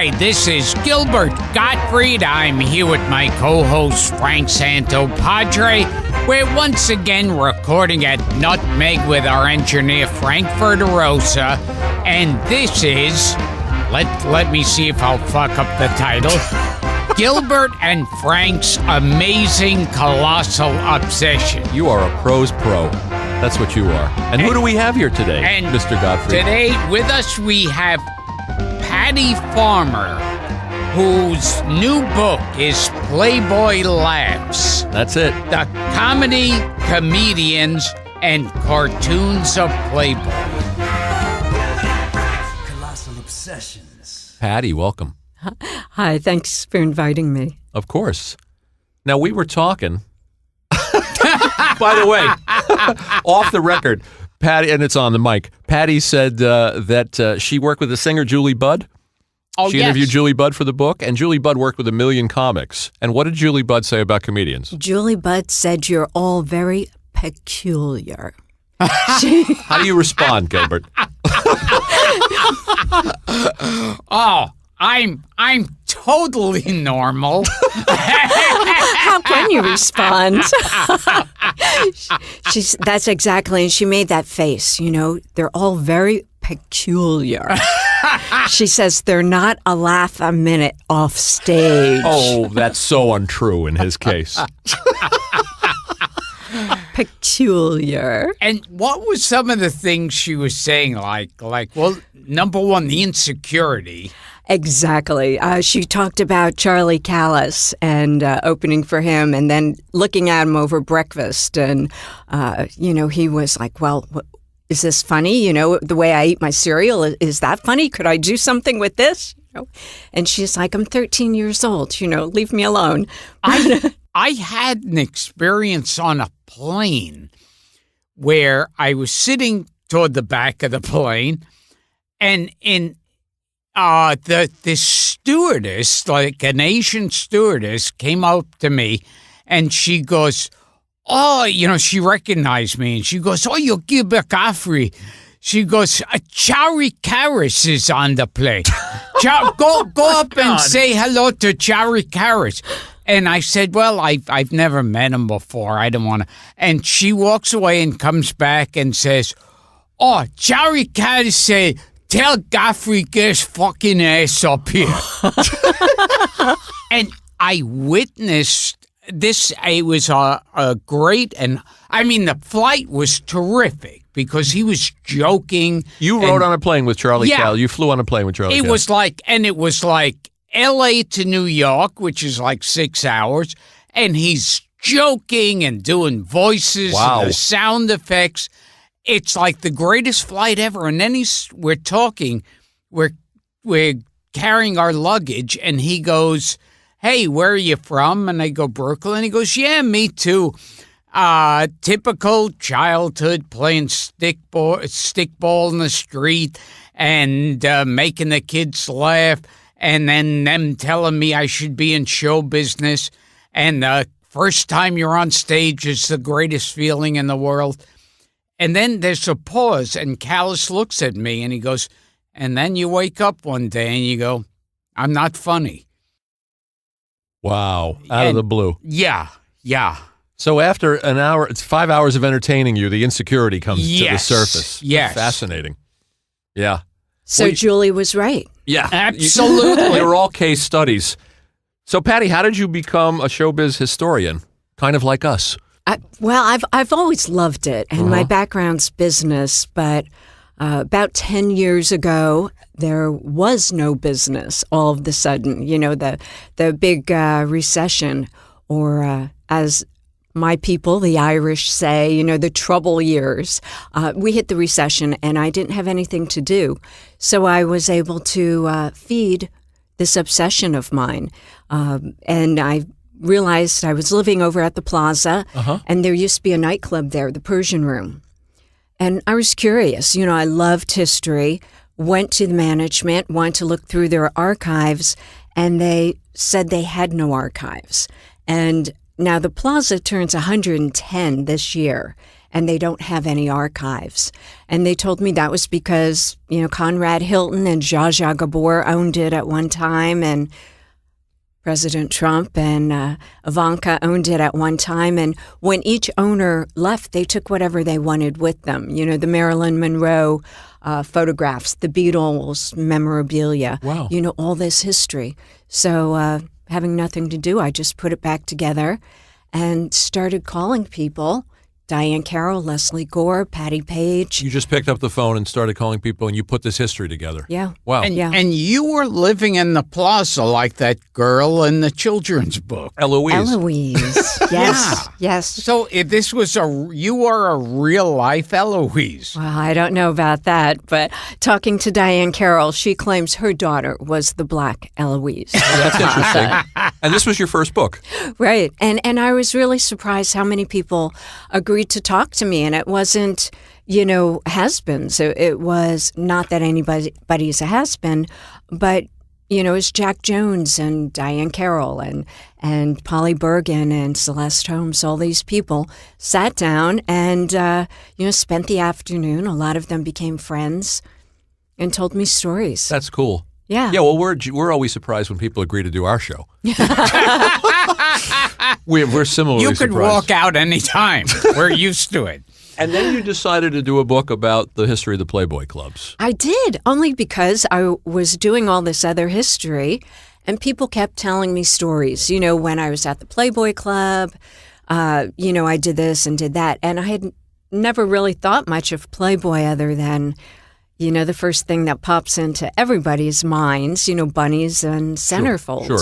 Hi, this is Gilbert Gottfried. I'm here with my co-host Frank Santopadre. We're once again recording at Nutmeg with our engineer Frank Verderosa. And this is, let me see if I'll fuck up the title, Gilbert and Frank's Amazing Colossal Obsession. You are a pro's pro. That's what you are. And who do we have here today, Mr. Godfrey? Today with us we have Patty Farmer, whose new book is Playboy Laughs. That's it. The Comedy, Comedians, and Cartoons of Playboy. Colossal Obsessions. Patty, welcome. Hi, thanks for inviting me. Of course. Now, we were talking, by the way, off the record, Patty, and it's on the mic, Patty said that she worked with the singer Julie Budd. Oh, she interviewed Julie Budd for the book, and Julie Budd worked with 1 million comics. And what did Julie Budd say about comedians? Julie Budd said you're all very peculiar. How do you respond, Gilbert? Oh, I'm totally normal. How can you respond? That's exactly, and she made that face, they're all very peculiar. She says they're not a laugh a minute off stage. Oh, that's so untrue in his case. Peculiar. And what was some of the things she was saying? Like, well, number one, the insecurity. Exactly. She talked about Charlie Callis and opening for him and then looking at him over breakfast. And, he was like, well, is this funny? The way I eat my cereal, is that funny? Could I do something with this? And she's like, I'm 13 years old, leave me alone. I had an experience on a plane where I was sitting toward the back of the plane and the stewardess, like an Asian stewardess, came up to me and she goes, oh, she recognized me and she goes, oh, you're Gilbert Gottfried. She goes, Chari Karis is on the plane. Go up and say hello to Chari Karis. And I said, well, I've never met him before. I don't want to. And she walks away and comes back and says, oh, Chari Karis said, tell Godfrey get his fucking ass up here. And I witnessed this. It was a great, and I mean, the flight was terrific because he was joking. You rode on a plane with Charlie Cal. You flew on a plane with Charlie Cal. It was like L.A. to New York, which is like 6 hours, and he's joking and doing voices and the sound effects. It's like the greatest flight ever. And then we're talking, we're carrying our luggage, and he goes, hey, where are you from? And I go, Brooklyn. He goes, yeah, me too. Typical childhood, playing stickball in the street and making the kids laugh, and then them telling me I should be in show business. And the first time you're on stage is the greatest feeling in the world. And then there's a pause, and Callis looks at me, and he goes, and then you wake up one day, and you go, I'm not funny. Wow, out of the blue. Yeah. So after an hour, it's 5 hours of entertaining you, the insecurity comes to the surface. Yes. Fascinating. Yeah. So Julie was right. Yeah. Absolutely. They were all case studies. So, Patty, how did you become a showbiz historian? Kind of like us. I've always loved it, and my background's business, but about 10 years ago, there was no business all of a sudden. The big recession, or as my people, the Irish, say, the trouble years. We hit the recession, and I didn't have anything to do. So I was able to feed this obsession of mine, and I realized I was living over at the Plaza, and there used to be a nightclub there, the Persian Room. And I was curious. I loved history, went to the management, wanted to look through their archives, and they said they had no archives. And now the Plaza turns 110 this year, and they don't have any archives. And they told me that was because, Conrad Hilton and Zsa Zsa Gabor owned it at one time, and President Trump and Ivanka owned it at one time. And when each owner left, they took whatever they wanted with them. The Marilyn Monroe photographs, the Beatles memorabilia, wow. All this history. So having nothing to do, I just put it back together and started calling people. Diane Carroll, Leslie Gore, Patty Page. You just picked up the phone and started calling people, and you put this history together. Yeah. Wow. And you were living in the plaza like that girl in the children's book. Eloise. Yes. Yes. So you were a real life Eloise. Well, I don't know about that, but talking to Diane Carroll, she claims her daughter was the Black Eloise. That's interesting. And this was your first book. Right. And I was really surprised how many people agreed to talk to me. And it wasn't, has-beens. It was not that anybody's a has-been, but, it's Jack Jones and Diane Carroll and Polly Bergen and Celeste Holmes. All these people sat down and, spent the afternoon. A lot of them became friends and told me stories. That's cool. Yeah. Yeah, well, we're always surprised when people agree to do our show. We're similarly You could surprised. walk out anytime. We're used to it. And then you decided to do a book about the history of the Playboy Clubs. I did, only because I was doing all this other history, and people kept telling me stories. When I was at the Playboy Club, I did this and did that. And I had never really thought much of Playboy other than the first thing that pops into everybody's minds, bunnies and centerfolds. Sure.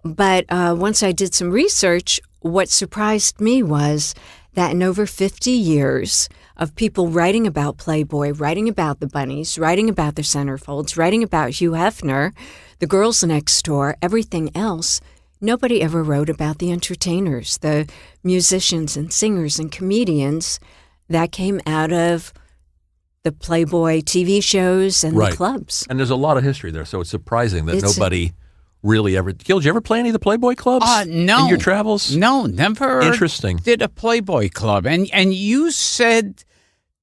But once I did some research, what surprised me was that in over 50 years of people writing about Playboy, writing about the bunnies, writing about the centerfolds, writing about Hugh Hefner, the girls next door, everything else, nobody ever wrote about the entertainers, the musicians and singers and comedians that came out of the Playboy TV shows and Right. the clubs. And there's a lot of history there, so it's surprising that nobody really ever... Gil, did you ever play any of the Playboy Clubs? No. In your travels? No, never. Interesting. Did a Playboy Club. And you said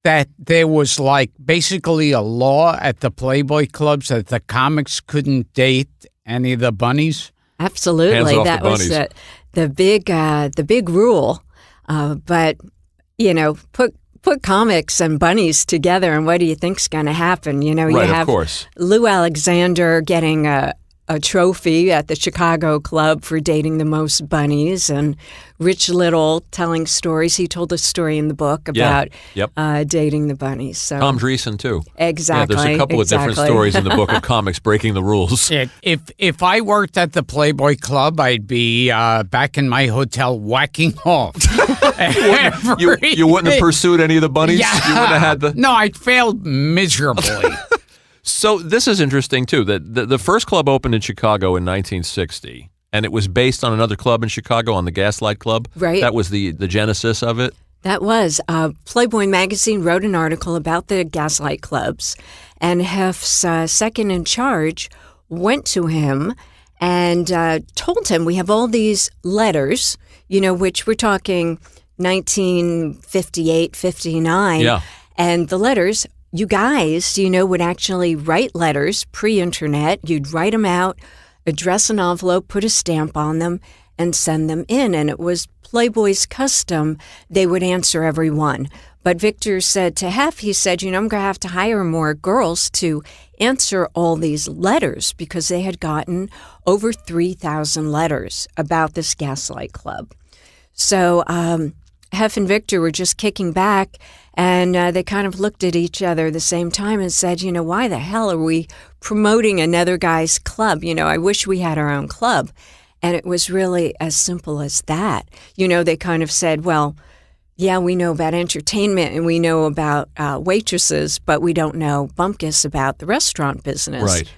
that there was basically a law at the Playboy Clubs that the comics couldn't date any of the bunnies? Absolutely. Hands off That the was bunnies. the big rule. But, put comics and bunnies together, and what do you think's going to happen? You Right, have of course. Lou Alexander getting a trophy at the Chicago Club for dating the most bunnies, and Rich Little telling stories. He told a story in the book about dating the bunnies. So Tom Dreesen, too. Exactly. Yeah, there's a couple of different stories in the book of comics breaking the rules. If I worked at the Playboy Club, I'd be back in my hotel whacking off. You wouldn't have pursued any of the bunnies? Yeah. You wouldn't have had the... No, I failed miserably. So this is interesting, too, that the first club opened in Chicago in 1960, and it was based on another club in Chicago, on the Gaslight Club. Right. That was the genesis of it. That was. Playboy magazine wrote an article about the Gaslight Clubs, and Hef's second in charge went to him and told him, we have all these letters, which we're talking 1958, 59. Yeah. And the letters, you guys, would actually write letters pre-internet. You'd write them out, address an envelope, put a stamp on them, and send them in. And it was Playboy's custom. They would answer every one. But Victor said to Hef, he said, I'm going to have to hire more girls to answer all these letters, because they had gotten over 3,000 letters about this Gaslight Club. So Hef and Victor were just kicking back, and they kind of looked at each other at the same time and said, why the hell are we promoting another guy's club? I wish we had our own club. And it was really as simple as that. They kind of said, well, yeah, we know about entertainment and we know about waitresses, but we don't know bumpkiss about the restaurant business. Right.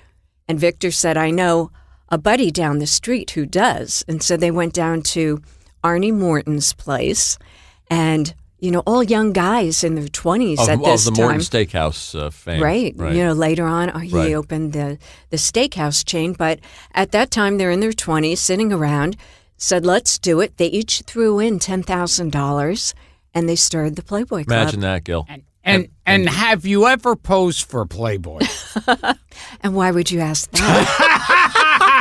And Victor said, I know a buddy down the street who does. And so they went down to Arnie Morton's place, and all young guys in their 20s at this of the time. Morton Steakhouse fame. Right. Later on, he Right. opened the steakhouse chain. But at that time, they're in their 20s, sitting around, said, let's do it. They each threw in $10,000, and they started the Playboy Club. Imagine that, Gil. And have you ever posed for Playboy? And why would you ask that?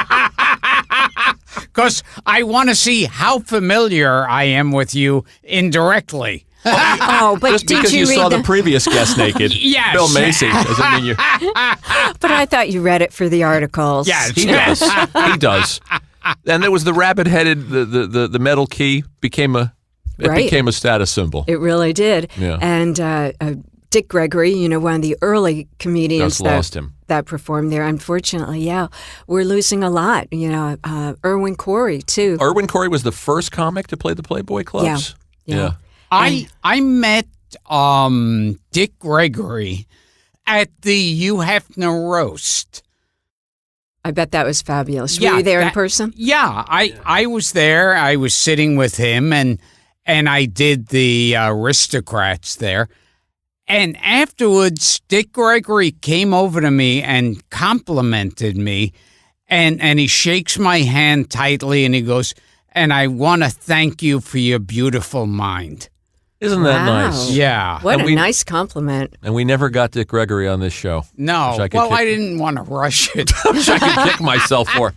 Because I want to see how familiar I am with you indirectly. Oh, but Just did because you read saw the previous guest naked, Yes. Bill Macy, doesn't mean you. But I thought you read it for the articles. Yes. He does. He does. And there was the rabbit-headed, the metal key became a status symbol. It really did. Yeah. And Dick Gregory, one of the early comedians Just lost him. that performed there. Unfortunately, yeah, we're losing a lot. Irwin Corey too. Irwin Corey was the first comic to play the Playboy Clubs. Yeah. I met Dick Gregory at the Hugh Hefner roast. I bet that was fabulous. Were you there in person? Yeah, I was there. I was sitting with him, and I did the Aristocrats there. And afterwards, Dick Gregory came over to me and complimented me, and he shakes my hand tightly, and he goes, "And I want to thank you for your beautiful mind." Isn't that Wow. nice? Yeah. What a nice compliment. And we never got Dick Gregory on this show. No. I didn't want to rush it. Which I could kick myself for.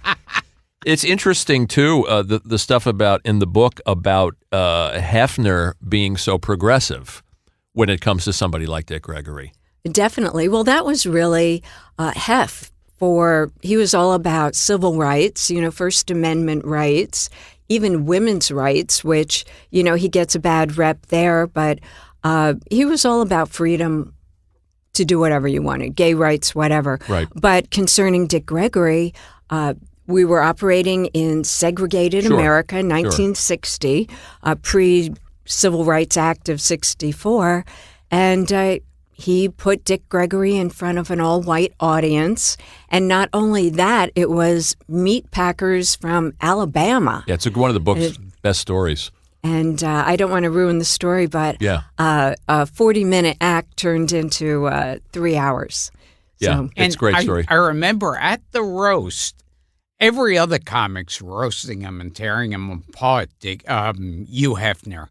It's interesting, too, the stuff in the book about Hefner being so progressive when it comes to somebody like Dick Gregory. Definitely. Well, that was really Hef. He was all about civil rights, First Amendment rights, even women's rights, which, he gets a bad rep there, but he was all about freedom to do whatever you wanted, gay rights, whatever. Right. But concerning Dick Gregory, we were operating in segregated America, 1960, pre-Civil Rights Act of 64, and he put Dick Gregory in front of an all-white audience. And not only that, it was meat packers from Alabama. Yeah, it's one of the book's best stories. And I don't want to ruin the story, but a 40-minute act turned into 3 hours. Yeah, it's a great story. I remember at the roast, every other comic's roasting him and tearing him apart, Hugh Hefner.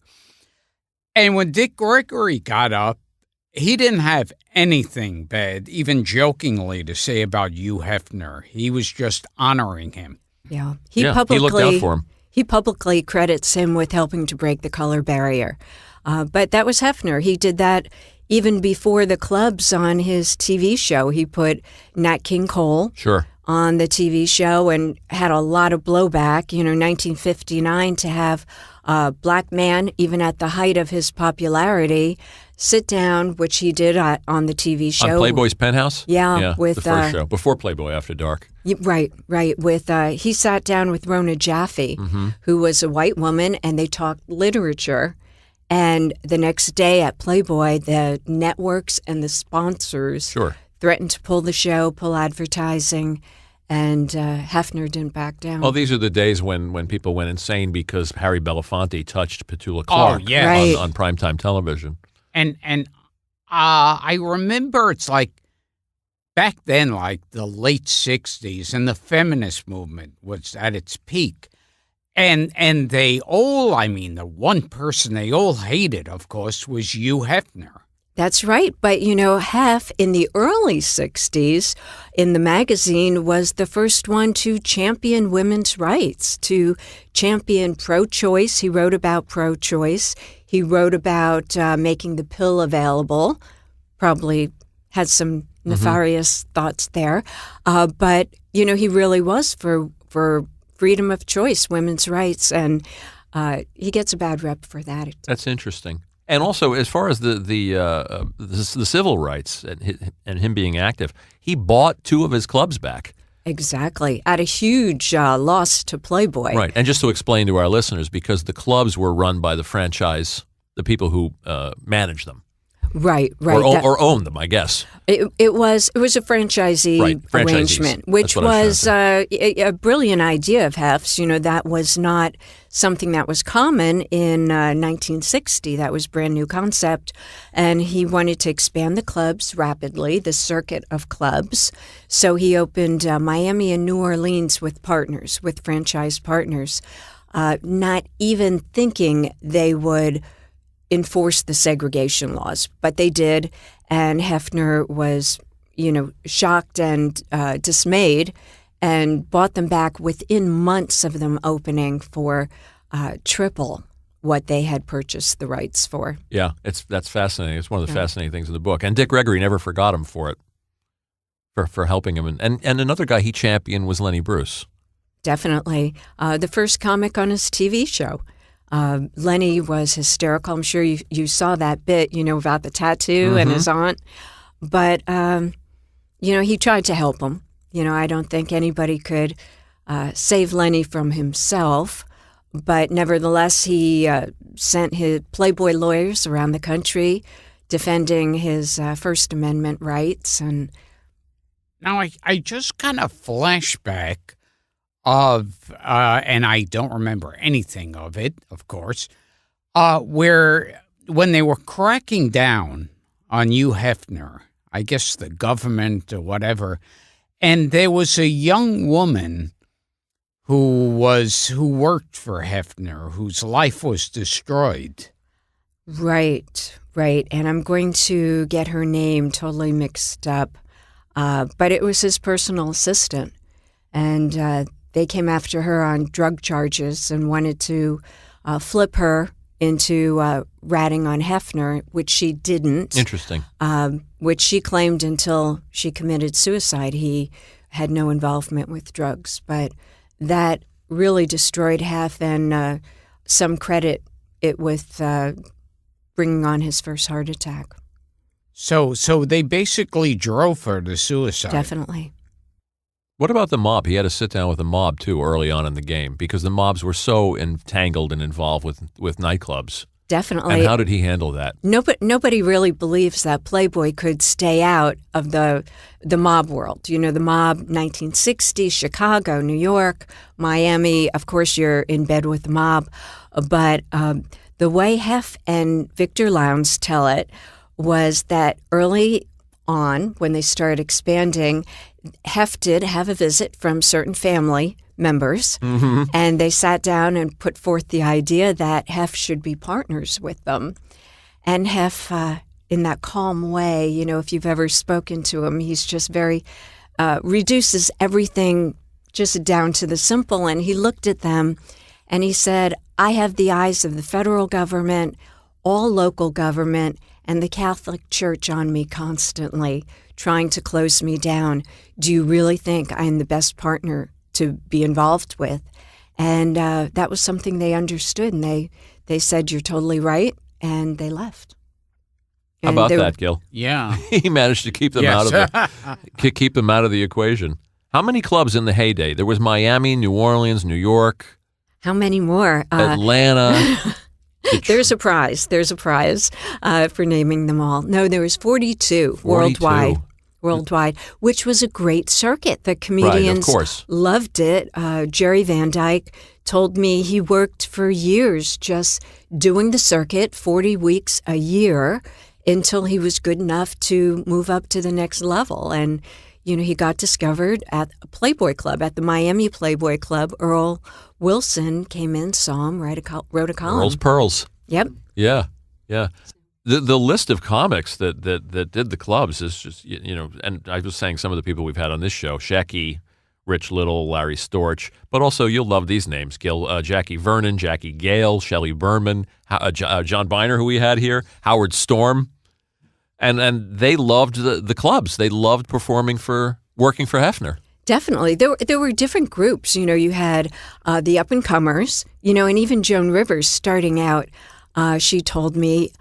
And when Dick Gregory got up, he didn't have anything bad, even jokingly, to say about Hugh Hefner. He was just honoring him. Yeah. He looked out for him. He publicly credits him with helping to break the color barrier. But that was Hefner. He did that even before the clubs on his TV show. He put Nat King Cole on the TV show and had a lot of blowback. 1959, to have a black man, even at the height of his popularity, sit down, which he did on the TV show. On Playboy's Penthouse? Yeah. With the first show, before Playboy After Dark. Right. With he sat down with Rona Jaffe, who was a white woman, and they talked literature. And the next day at Playboy, the networks and the sponsors threatened to pull the show, pull advertising, and Hefner didn't back down. Well, these are the days when people went insane because Harry Belafonte touched Petula Clark on primetime television. And I remember it's like back then, like the late 60s, and the feminist movement was at its peak. And they all, the one person they all hated, of course, was Hugh Hefner. That's right. But, Hef in the early 60s in the magazine was the first one to champion women's rights, to champion pro-choice. He wrote about pro-choice. He wrote about making the pill available, probably had some nefarious thoughts there. But, he really was for freedom of choice, women's rights, and he gets a bad rep for that. That's interesting. And also, as far as the civil rights and him being active, he bought 2 of his clubs back. Exactly, at a huge loss to Playboy. Right, and just to explain to our listeners, because the clubs were run by the franchise, the people who manage them. Right. Or own them, I guess. It was a franchisee arrangement, which was a brilliant idea of Hef's. That was not something that was common in 1960. That was a brand new concept. And he wanted to expand the clubs rapidly, the circuit of clubs. So he opened Miami and New Orleans with franchise partners, not even thinking they would enforce the segregation laws, but they did, and Hefner was, shocked and dismayed, and bought them back within months of them opening for triple what they had purchased the rights for. Yeah, that's fascinating. It's one of the fascinating things in the book. And Dick Gregory never forgot him for it, for helping him. And another guy he championed was Lenny Bruce. Definitely. The first comic on his TV show. Lenny was hysterical. I'm sure you saw that bit, about the tattoo and his aunt. But, he tried to help him. I don't think anybody could save Lenny from himself. But nevertheless, he sent his Playboy lawyers around the country defending his First Amendment rights. And now I just kind of flashback of, and I don't remember anything of it, of course, where when they were cracking down on Hugh Hefner, I guess the government or whatever, and there was a young woman who worked for Hefner, whose life was destroyed. Right. And I'm going to get her name totally mixed up. But it was his personal assistant. And they came after her on drug charges and wanted to flip her into ratting on Hefner, which she didn't. Interesting. Which she claimed until she committed suicide. He had no involvement with drugs. But that really destroyed Hef, and some credit it with bringing on his first heart attack. So they basically drove her to suicide. Definitely. What about the mob? He had to sit down with the mob, too, early on in the game, because the mobs were so entangled and involved with nightclubs. Definitely. And how did he handle that? Nobody really believes that Playboy could stay out of the mob world. The mob, 1960s, Chicago, New York, Miami. Of course, you're in bed with the mob. But the way Hef and Victor Lowndes tell it was that early on, when they started expanding, Hef did have a visit from certain family members, and they sat down and put forth the idea that Hef should be partners with them. And Hef, in that calm way, if you've ever spoken to him, he's just very, reduces everything just down to the simple. And he looked at them and he said, I have the eyes of the federal government, all local government, and the Catholic Church on me constantly, trying to close me down. Do you really think I'm the best partner to be involved with? And that was something they understood, and they said, you're totally right, and they left. How about that, Gil? Yeah. He managed to keep them out of keep them out of the equation. How many clubs in the heyday? There was Miami, New Orleans, New York. How many more? Atlanta. There's a prize. For naming them all. No, there was 42 worldwide, which was a great circuit. The comedians loved it. Jerry Van Dyke told me he worked for years just doing the circuit, 40 weeks a year, until he was good enough to move up to the next level. And, he got discovered at a Playboy Club, at the Miami Playboy Club. Earl Wilson came in, saw him, wrote a column. Earl's Pearls. Yep. Yeah. The list of comics that did the clubs is just, and I was saying some of the people we've had on this show, Shecky, Rich Little, Larry Storch, but also you'll love these names, Gil, Jackie Vernon, Jackie Gale, Shelley Berman, John Biner, who we had here, Howard Storm, and they loved the clubs. They loved working for Hefner. Definitely. There were different groups. You had the up-and-comers, and even Joan Rivers starting out, she told me,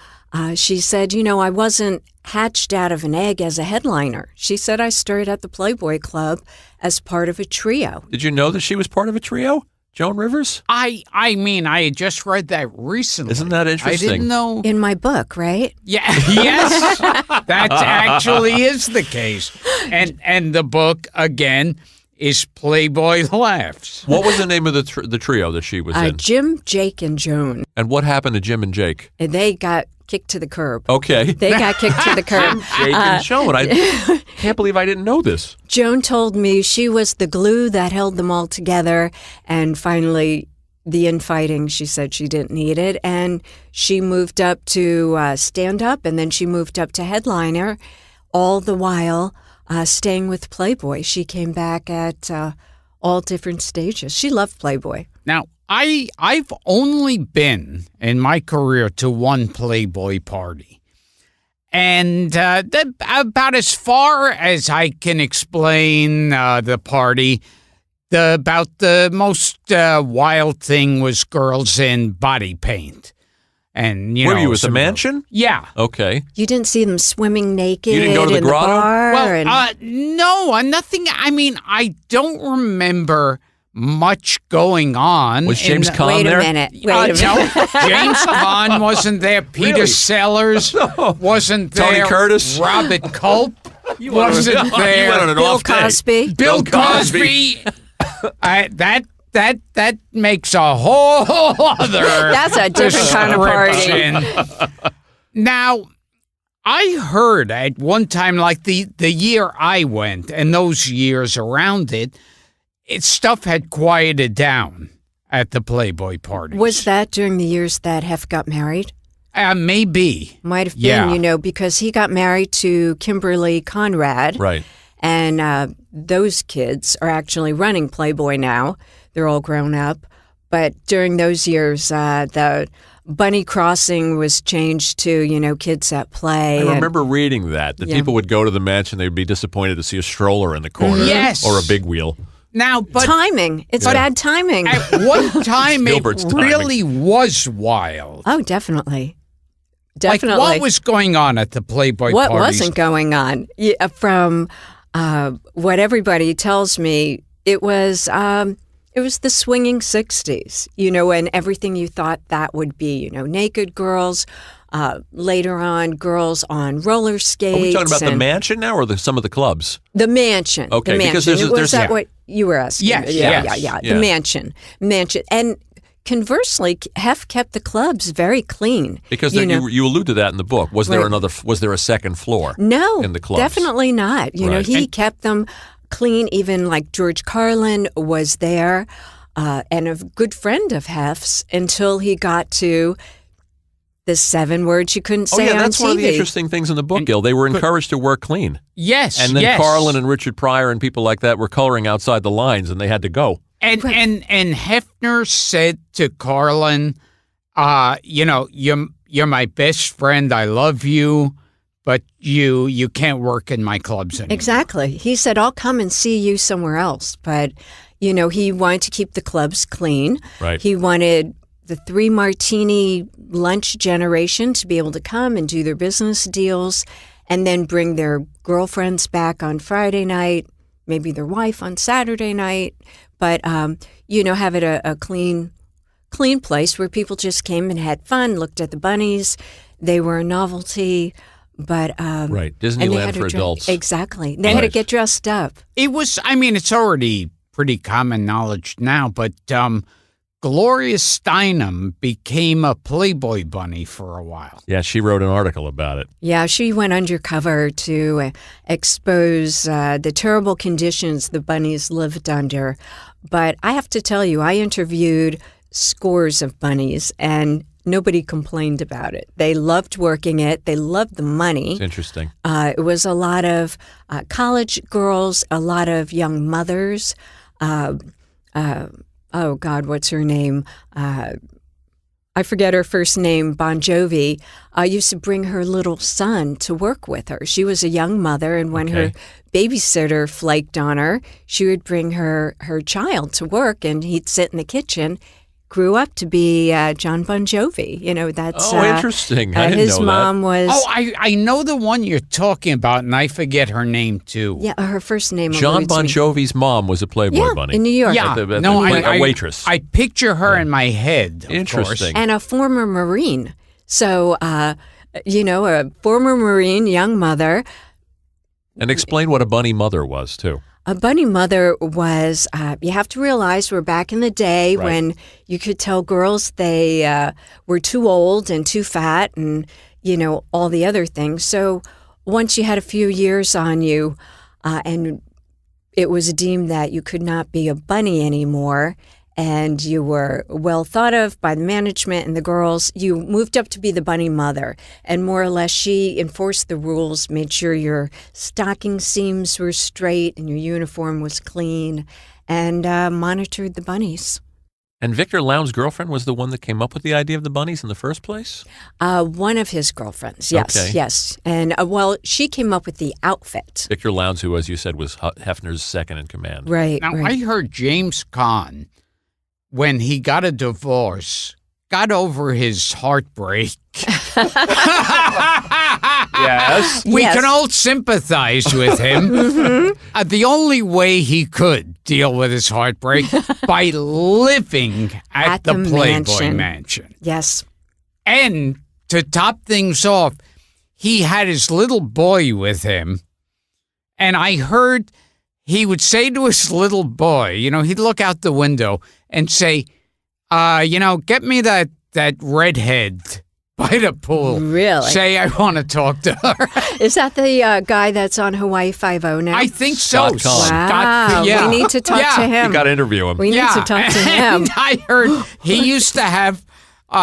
she said, I wasn't hatched out of an egg as a headliner. She said, I started at the Playboy Club as part of a trio. Did you know that she was part of a trio, Joan Rivers? I mean, I had just read that recently. Isn't that interesting? I didn't know. In my book, right? Yeah. Yes. That actually is the case. And the book, again, is Playboy Laughs. What was the name of the trio that she was in? Jim, Jake, and Joan. And what happened to Jim and Jake? And they got kicked to the curb. Okay. They got kicked to the curb. Jake and Joan. I can't believe I didn't know this. Joan told me she was the glue that held them all together, and finally, the infighting. She said she didn't need it. And she moved up to stand-up, and then she moved up to headliner, all the while staying with Playboy. She came back at all different stages. She loved Playboy. Now, I've only been in my career to one Playboy party. And about as far as I can explain the party, about the most wild thing was girls in body paint. And Where were you, at the mansion? Yeah. Okay. You didn't see them swimming naked You didn't go to the in grotto? the bar? Well, no, nothing. I mean, I don't remember much going on. Was James Caan Wait there? a minute. Wait a minute. No, James Caan wasn't there. Peter Really? Sellers wasn't there. Tony Curtis? Robert Culp wasn't You went there. on an Bill off day. Cosby. Bill Cosby. That makes a whole other. That's a different kind of party. description. Now, I heard at one time, like the year I went, and those years around it, stuff had quieted down at the Playboy parties. Was that during the years that Hef got married? Maybe. Might have been, Yeah. because he got married to Kimberly Conrad. Right. And those kids are actually running Playboy now. They're all grown up. But during those years, the Bunny Crossing was changed to, kids at play. I remember reading that Yeah. people would go to the mansion, they'd be disappointed to see a stroller in the corner. Yes. Or a big wheel. Now, but timing. It's bad timing. at one time, it Gilbert's timing. really was wild. Oh, definitely. Like, Definitely. what was going on at the Playboy What parties? wasn't going on? From what everybody tells me, it was the swinging 60s, and everything you thought that would be, naked girls, later on girls on roller skates. Are we talking about the and mansion now or some of the clubs? the mansion. Okay, the because mansion. there's Was that yeah. what you were asking? Yes, yeah, yes. yeah. Yeah. The mansion. And conversely, Hef kept the clubs very clean. Because you there, know. you allude to that in the book. Was there Right. was there a second floor? No, in the clubs? definitely not. Right. He kept them clean. Even like George Carlin was there, and a good friend of Hef's until he got to the 7 words you couldn't Oh say yeah, on that's TV. one of the interesting things in the book, Gil. They were encouraged to work clean. Yes, And then yes. Carlin and Richard Pryor and people like that were coloring outside the lines and they had to go. And Hefner said to Carlin, you're my best friend. I love you, but you can't work in my clubs anymore. Exactly. He said, I'll come and see you somewhere else. But, he wanted to keep the clubs clean. Right. He wanted the 3 martini lunch generation to be able to come and do their business deals and then bring their girlfriends back on Friday night, maybe their wife on Saturday night, but, have it a clean place where people just came and had fun, looked at the bunnies. They were a novelty, but... Right. and they Disneyland had to for adults. Exactly. They had to get dressed up. It was, it's already pretty common knowledge now, but Gloria Steinem became a Playboy bunny for a while. Yeah, she wrote an article about it. Yeah, she went undercover to expose the terrible conditions the bunnies lived under. But I have to tell you, I interviewed scores of bunnies, and nobody complained about it. They loved working it. They loved the money. It's interesting. It was a lot of college girls, a lot of young mothers. Oh, God, what's her name? I forget her first name, Bon Jovi, used to bring her little son to work with her. She was a young mother, and when her babysitter flaked on her, she would bring her child to work, and he'd sit in the kitchen. Grew up to be John Bon Jovi. That's interesting. I didn't his know mom was. Oh, I know the one you're talking about, and I forget her name too. Yeah, her first name. John eludes Bon me. Jovi's mom was a Playboy Yeah, bunny. in New York. Yeah, At the- a a waitress. I picture her in my head. Of Interesting. course. And a former Marine. So, a former Marine, young mother. And explain what a bunny mother was, too. A bunny mother was, you have to realize we're back in the day Right. when you could tell girls they were too old and too fat and, all the other things. So once you had a few years on you and it was deemed that you could not be a bunny anymore and you were well thought of by the management and the girls, you moved up to be the bunny mother. And more or less, she enforced the rules, made sure your stocking seams were straight and your uniform was clean, and monitored the bunnies. And Victor Lowndes' girlfriend was the one that came up with the idea of the bunnies in the first place? One of his girlfriends, yes, Okay. yes. And, she came up with the outfit. Victor Lowndes, who, as you said, was Hefner's second in command. Right, Now, right. I heard James Caan, when he got a divorce, got over his heartbreak. Yes. We Yes. can all sympathize with him. The only way he could deal with his heartbreak by living at the Playboy Mansion. Yes. And to top things off, he had his little boy with him. And I heard he would say to his little boy, he'd look out the window and say, get me that redhead by the pool. Really? Say I want to talk to her. Is that the guy that's on Hawaii Five-0 now? I think so. Scott Conn. Wow. Yeah. We need to talk to him. You got to interview him. We need to talk to him. And I heard he used to have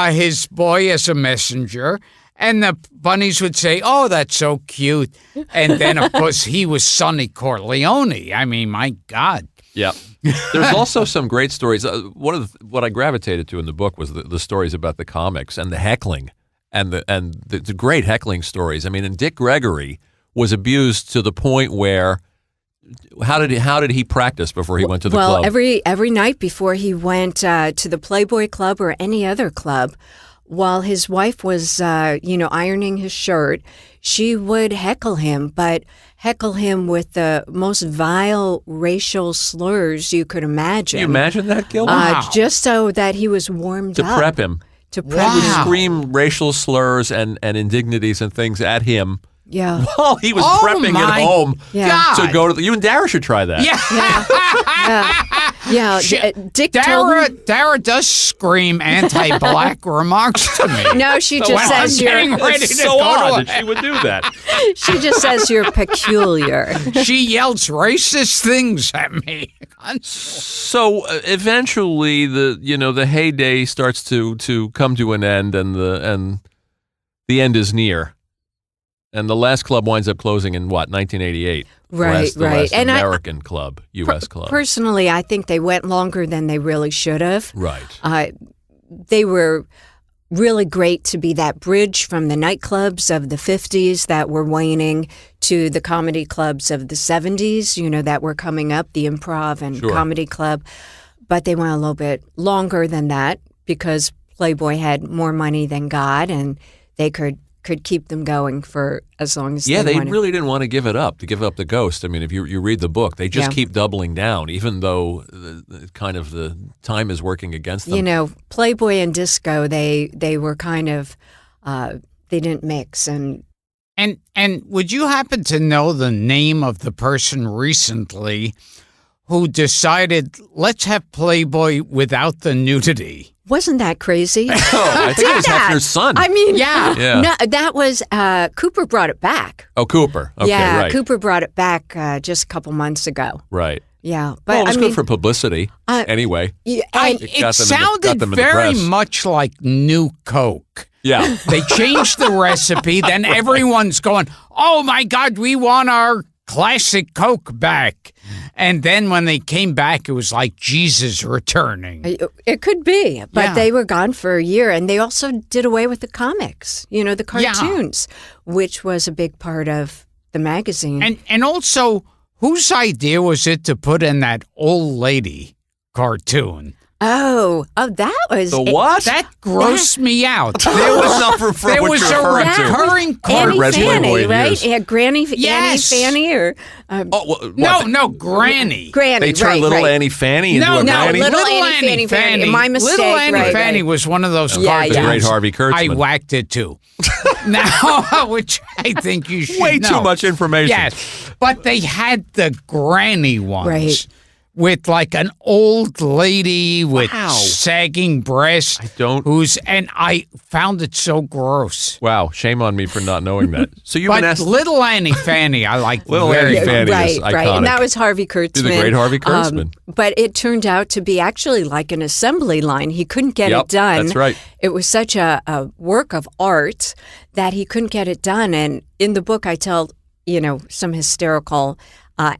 his boy as a messenger, and the bunnies would say, "Oh, that's so cute." And then, of course, he was Sonny Corleone. I mean, my God. Yeah. There's also some great stories. What I gravitated to in the book was the stories about the comics and the heckling and the great heckling stories. I mean, and Dick Gregory was abused to the point where how did he practice before he went to the club? Well, every night before he went to the Playboy Club or any other club, while his wife was ironing his shirt, she would heckle him, but heckle him with the most vile racial slurs you could imagine. Can you imagine that, Gil? Just so that he was warmed To up. prep him. To prep Wow. Would him. scream racial slurs and indignities and things at him Yeah. while he was Oh, prepping my at home Yeah. to go to you and Dara should try that. Yeah. Dick told me. Dara does scream anti-black remarks to me. No, she So just when I'm says getting you're. ready It's to so go odd to that she would do that. She just says you're peculiar. she yells racist things at me. So eventually, the heyday starts to come to an end, and the end is near, and the last club winds up closing in 1988. Right, The right. last And American club, U.S. club. Personally, I think they went longer than they really should have. Right. They were really great to be that bridge from the nightclubs of the 50s that were waning to the comedy clubs of the 70s, that were coming up, the Improv and Sure. Comedy Club. But they went a little bit longer than that because Playboy had more money than God, and they could keep them going for as long as Yeah, they they wanted. really didn't want to give up the ghost. I mean, if you read the book, they just Yeah. keep doubling down, even though the time is working against them. Playboy and disco, they were kind of, they didn't mix. And would you happen to know the name of the person recently who decided, let's have Playboy without the nudity? wasn't that crazy? Oh, I think it was that? Hefner's son. I mean, Yeah. Yeah. No, that was, Cooper brought it back. Oh, Cooper. Okay, yeah, right. Cooper brought it back just a couple months ago. Right. Yeah. But Well, it was I mean, good for publicity. Anyway. yeah, It and got It them in the sounded very press. much like New Coke. Yeah. They changed the recipe, then everyone's going, oh my God, we want our classic Coke back. And then when they came back, it was like Jesus returning. it could be, but Yeah. they were gone for a year. And they also did away with the comics, the cartoons, which was a big part of the magazine. And also, whose idea was it to put in that old lady cartoon? Oh, that was The what? That grossed me out. There was not for There what was you're a referring to. recurring Annie Red Fanny, Playboy right? years. Yeah, Granny Yes. Annie Fanny or Oh, what? No, Granny. Granny. They turned right, little right. Annie Fanny into No, a no, granny? Little Annie Fanny. My mistake, Little Annie right, Fanny right. was one of those Yeah, cartoons. The great Harvey Kurtzman. I whacked it too. Now, which I think you should Way know. too much information. Yes, but they had the granny ones. Right. with like an old lady with Wow. sagging breasts. And I found it so gross. Wow, shame on me for not knowing that. So you've been But asked. Little Annie Fanny, I like Little very Annie Fanny right, is right. iconic. And that was Harvey Kurtzman. He's the great Harvey Kurtzman. But it turned out to be actually like an assembly line. He couldn't get it done. That's right. It was such a work of art that he couldn't get it done. And in the book, I tell, some hysterical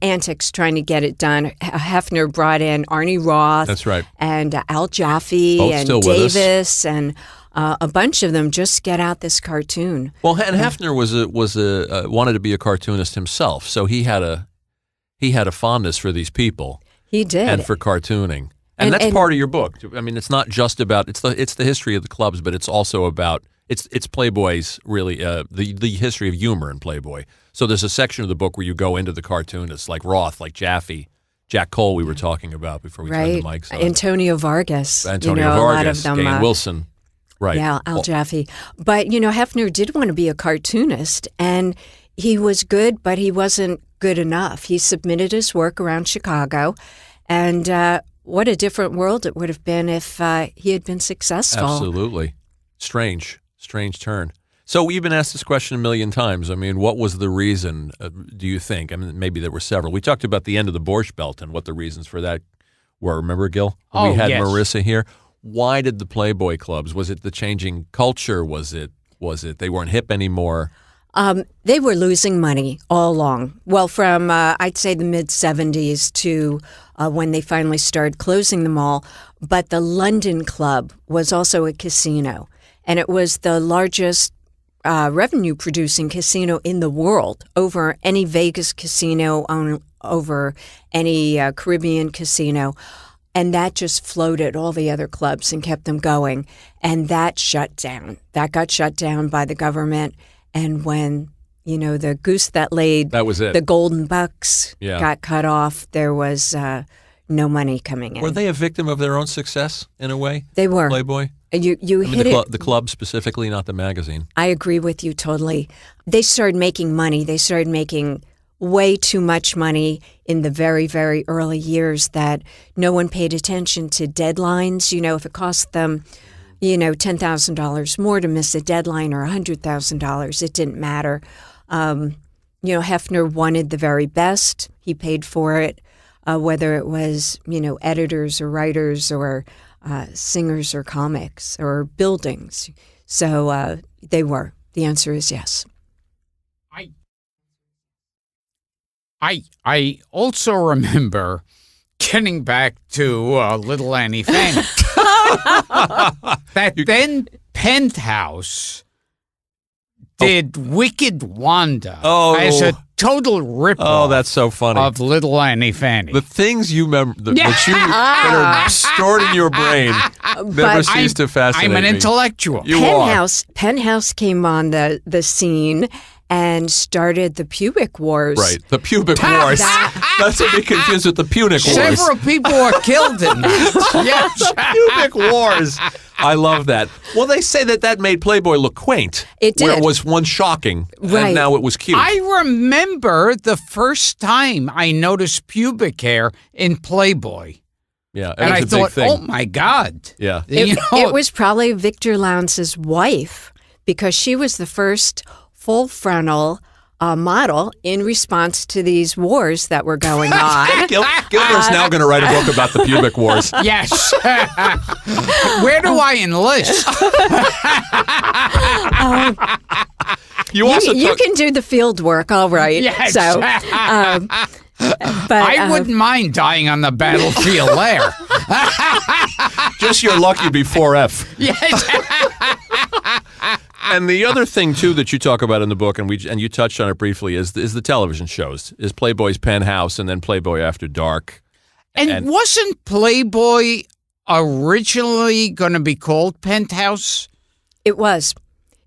antics trying to get it done. Hefner brought in Arnie Roth. That's right. And Al Jaffe Both and still with us. Davis and a bunch of them just get out this cartoon. Well, and Hefner wanted to be a cartoonist himself, so he had a fondness for these people. He did. And for cartooning. And that's part of your book. I mean, it's not just about it's the history of the clubs, but it's also about it's Playboy's really the history of humor in Playboy. So there's a section of the book where you go into the cartoonists like Roth, like Jaffe, Jack Cole we were talking about before we turned the mics on. Antonio Vargas. Antonio Vargas, Vargas, a lot of them, Gain Wilson. Right. Yeah, Al Jaffe. But, Hefner did want to be a cartoonist, and he was good, but he wasn't good enough. He submitted his work around Chicago, and what a different world it would have been if he had been successful. Absolutely. Strange turn. So we've been asked this question a million times. I mean, what was the reason, do you think? I mean, maybe there were several. We talked about the end of the Borscht Belt and what the reasons for that were. Remember, Gil? We had yes. Marissa here. Why did the Playboy Clubs? Was it the changing culture? Was it they weren't hip anymore? They were losing money all along. Well, from I'd say the mid-'70s to when they finally started closing them all. But the London Club was also a casino, and it was the largest revenue-producing casino in the world, over any Vegas casino, over any Caribbean casino. And that just floated all the other clubs and kept them going. And that shut down. That got shut down by the government. And when, the goose that laid That was it. the golden bucks Yeah. got cut off, there was no money coming in. Were they a victim of their own success in a way? They were. Playboy? You hit it. The club specifically, not the magazine. I agree with you totally. They started making money. They started making way too much money in the very, very early years that no one paid attention to deadlines. If it cost them, $10,000 more to miss a deadline or $100,000, it didn't matter. Hefner wanted the very best. He paid for it, whether it was, editors or writers or singers or comics or buildings. So they were. The answer is yes. I also remember getting back to Little Annie Fanny. Then Penthouse did Wicked Wanda as a total rip-off Oh, that's so funny. of Little Annie Fanny. The things you remember that are stored in your brain never cease to fascinate I'm an me. intellectual. You are. Penthouse came on the scene and started the pubic wars. Right, the pubic wars. That's to be confused with the Punic Wars. Several people were killed in that. Yes. Pubic Wars. I love that. Well, they say that made Playboy look quaint. It did. Where it was once shocking, Right. and now it was cute. I remember the first time I noticed pubic hair in Playboy. yeah, And I was a thought, big thing. oh my God. Yeah. It was probably Victor Lowndes' wife, because she was the first full frontal model in response to these wars that were going on. Gilbert's now going to write a book about the pubic wars. Yes. Where do I enlist? You can do the field work, all right. Yes. So, but I wouldn't mind dying on the battlefield there. Just you're lucky to be 4F. Yes. And the other thing too that you talk about in the book, and you touched on it briefly, is the television shows. Is Playboy's Penthouse and then Playboy After Dark. And wasn't Playboy originally going to be called Penthouse? it was.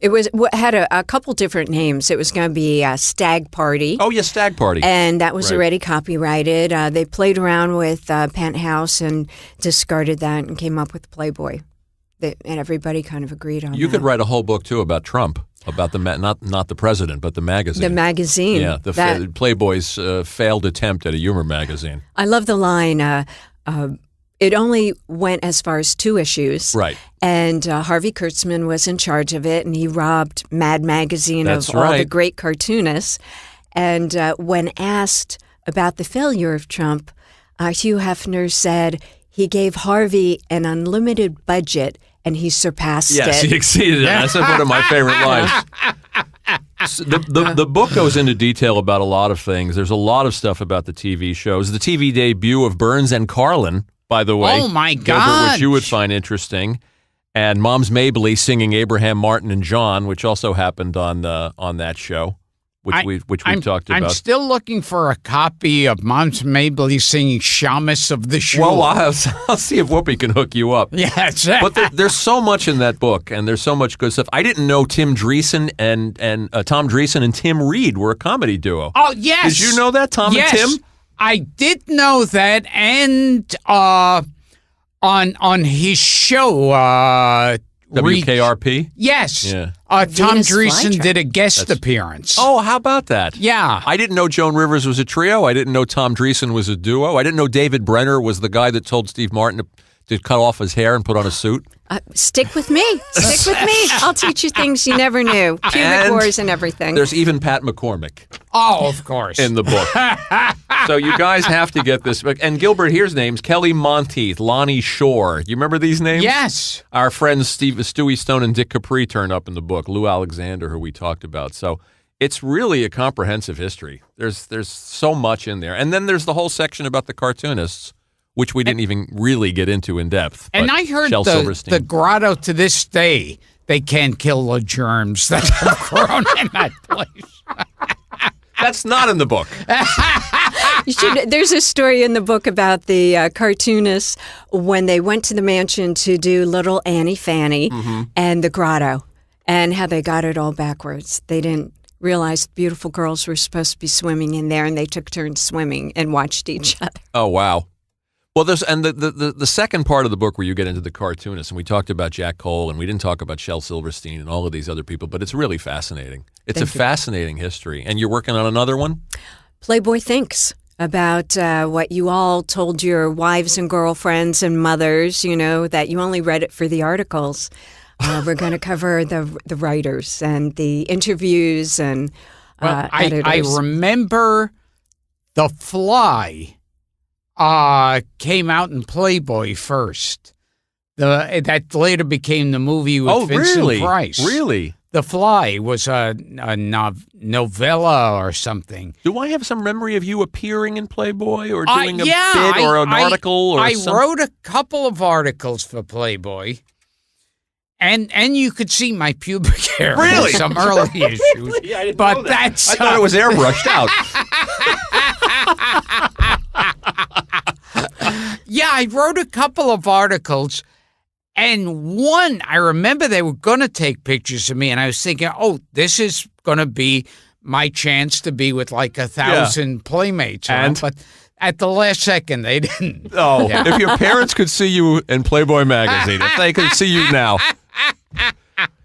It had a couple different names. It was going to be Stag Party. Oh, yeah, Stag Party. And that was Right. already copyrighted. They played around with Penthouse and discarded that and came up with Playboy. and everybody kind of agreed on You that. could write a whole book, too, about Trump, about not the president, but the magazine. The magazine. Yeah, Playboy's failed attempt at a humor magazine. I love the line, it only went as far as 2 issues. Right. And Harvey Kurtzman was in charge of it, and he robbed Mad Magazine of all the great cartoonists. And when asked about the failure of Trump, Hugh Hefner said he gave Harvey an unlimited budget, and he surpassed it. Yes, he exceeded it. That's one of my favorite lines. The book goes into detail about a lot of things. There's a lot of stuff about the TV shows. The TV debut of Burns and Carlin, by the way. Oh, my Gilbert, God. which you would find interesting. And Moms Mabley singing Abraham, Martin, and John, which also happened on that show, which we talked about. I'm still looking for a copy of Moms Mabley singing Shamus of the Shul. Well, I'll see if Whoopi can hook you up. Yes. But there's so much in that book, and there's so much good stuff. I didn't know Tom Dreesen and Tim Reed were a comedy duo. Oh, yes. Did you know that, Tom yes, and Tim? I did know that, and on his show, WKRP? Yes. Yeah. Tom Venus Dreesen Flytrap. did a guest appearance. Oh, how about that? Yeah. I didn't know Joan Rivers was a trio. I didn't know Tom Dreesen was a duo. I didn't know David Brenner was the guy that told Steve Martin to cut off his hair and put on a suit. Stick with me. Stick with me. I'll teach you things you never knew. Pubic hairs and everything. There's even Pat McCormick Oh, of course. in the book. So you guys have to get this book. And Gilbert, here's names. Kelly Monteith, Lonnie Shore. You remember these names? Yes. Our friends Stewie Stone and Dick Capri turn up in the book. Lou Alexander, who we talked about. So it's really a comprehensive history. There's so much in there. And then there's the whole section about the cartoonists, which we didn't even really get into in depth. And I heard Shel the Silverstein. Grotto to this day, they can't kill the germs that have grown in that place. That's not in the book. There's a story in the book about the cartoonists when they went to the mansion to do Little Annie Fanny and the grotto, and how they got it all backwards. They didn't realize beautiful girls were supposed to be swimming in there, and they took turns swimming and watched each other. Oh, wow. Well, there's the second part of the book where you get into the cartoonists, and we talked about Jack Cole, and we didn't talk about Shel Silverstein and all of these other people, but it's really fascinating. It's a fascinating history. And you're working on another one? Playboy Thinks, about what you all told your wives and girlfriends and mothers, that you only read it for the articles. We're going to cover the writers and the interviews and editors. I remember The Fly came out in Playboy first. That later became the movie with Vincent Price. Really? The Fly was a novella or something. Do I have some memory of you appearing in Playboy or doing a bit or an article or something? I wrote a couple of articles for Playboy. And you could see my pubic hair in some early issues. Really? I didn't but know that. that's I thought it was airbrushed out. Yeah, I wrote a couple of articles, and one, I remember they were going to take pictures of me, and I was thinking, oh, this is going to be my chance to be with like 1,000 playmates. And? But at the last second, they didn't. Oh, if your parents could see you in Playboy magazine, if they could see you now.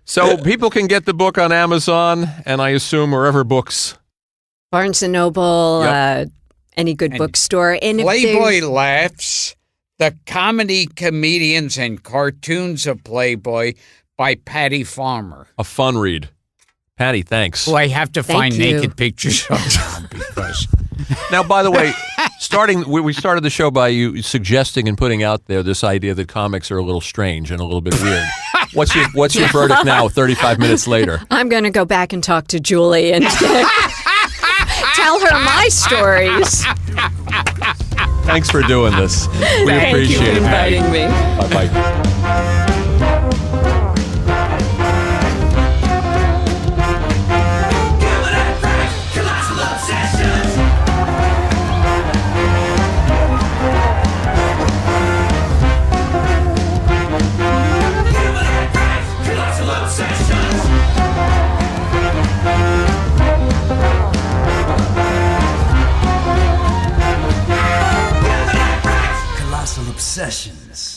So people can get the book on Amazon, and I assume wherever books. Barnes & Noble, any good bookstore. And Playboy Laughs, The Comedy, Comedians, and Cartoons of Playboy by Patty Farmer. A fun read. Patty, thanks. Well, I have to find you. naked pictures of them because... Now, by the way, we started the show by you suggesting and putting out there this idea that comics are a little strange and a little bit weird. What's your verdict now, 35 minutes later? I'm going to go back and talk to Julie and tell her my stories. Thanks for doing this. We Thank appreciate you for it. inviting me. Bye-bye. Colossal Obsessions.